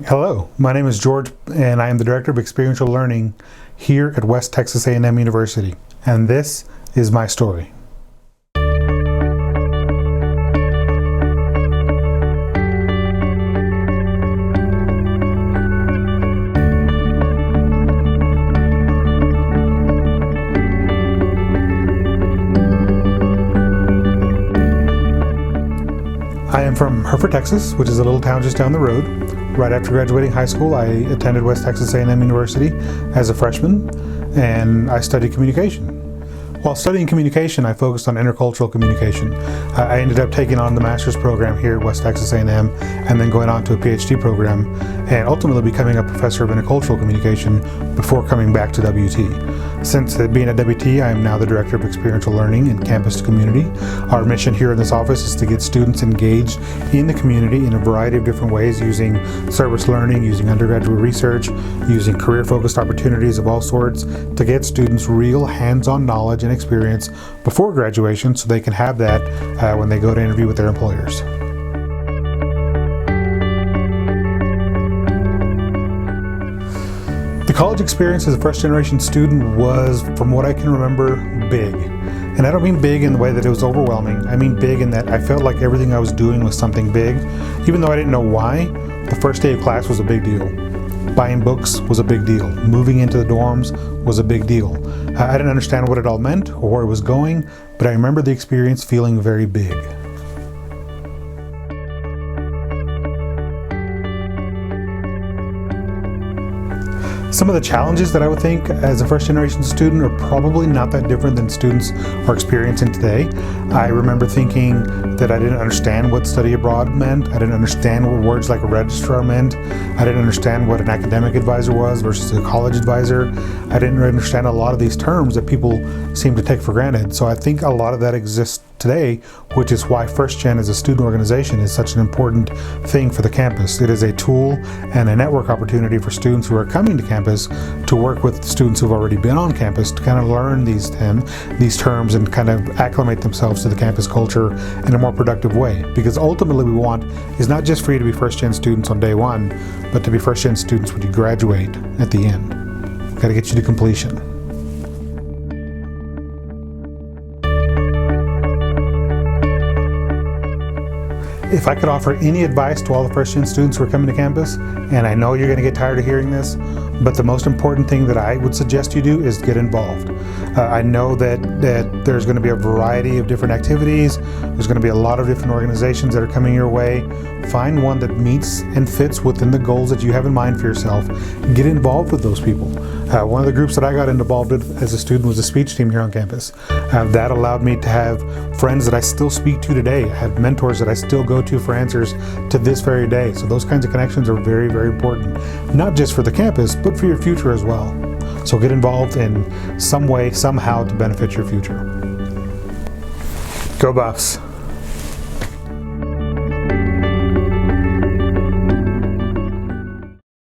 Hello, my name is George and I am the Director of Experiential Learning here at West Texas A&M University, and this is my story. I am from Hereford, Texas, which is a little town just down the road. Right after graduating high school, I attended West Texas A&M University as a freshman, and I studied communication. While studying communication, I focused on intercultural communication. I ended up taking on the master's program here at West Texas A&M, and then going on to a PhD program, and ultimately becoming a professor of intercultural communication before coming back to WT. Since being at WT, I am now the Director of Experiential Learning and Campus to Community. Our mission here in this office is to get students engaged in the community in a variety of different ways, using service learning, using undergraduate research, using career-focused opportunities of all sorts, to get students real hands-on knowledge and experience before graduation so they can have that when they go to interview with their employers. The college experience as a first-generation student was, from what I can remember, big. And I don't mean big in the way that it was overwhelming. I mean big in that I felt like everything I was doing was something big. Even though I didn't know why, the first day of class was a big deal. Buying books was a big deal. Moving into the dorms was a big deal. I didn't understand what it all meant or where it was going, but I remember the experience feeling very big. Some of the challenges that I would think as a first-generation student are probably not that different than students are experiencing today. I remember thinking that I didn't understand what study abroad meant. I didn't understand what words like a registrar meant. I didn't understand what an academic advisor was versus a college advisor. I didn't understand a lot of these terms that people seem to take for granted. So I think a lot of that exists today, which is why First Gen as a student organization is such an important thing for the campus. It is a tool and a network opportunity for students who are coming to campus to work with students who've already been on campus to kind of learn these terms and kind of acclimate themselves to the campus culture in a more productive way. Because ultimately we want is not just for you to be First Gen students on day one, but to be First Gen students when you graduate at the end. We've got to get you to completion. If I could offer any advice to all the first-gen students who are coming to campus, and I know you're going to get tired of hearing this, but the most important thing that I would suggest you do is get involved. I know that there's going to be a variety of different activities. There's going to be a lot of different organizations that are coming your way. Find one that meets and fits within the goals that you have in mind for yourself. Get involved with those people. One of the groups that I got involved with as a student was the speech team here on campus. That allowed me to have friends that I still speak to today. I have mentors that I still go to for answers to this very day. So those kinds of connections are very, very important, not just for the campus, but for your future as well. So get involved in some way, somehow to benefit your future. Go Buffs!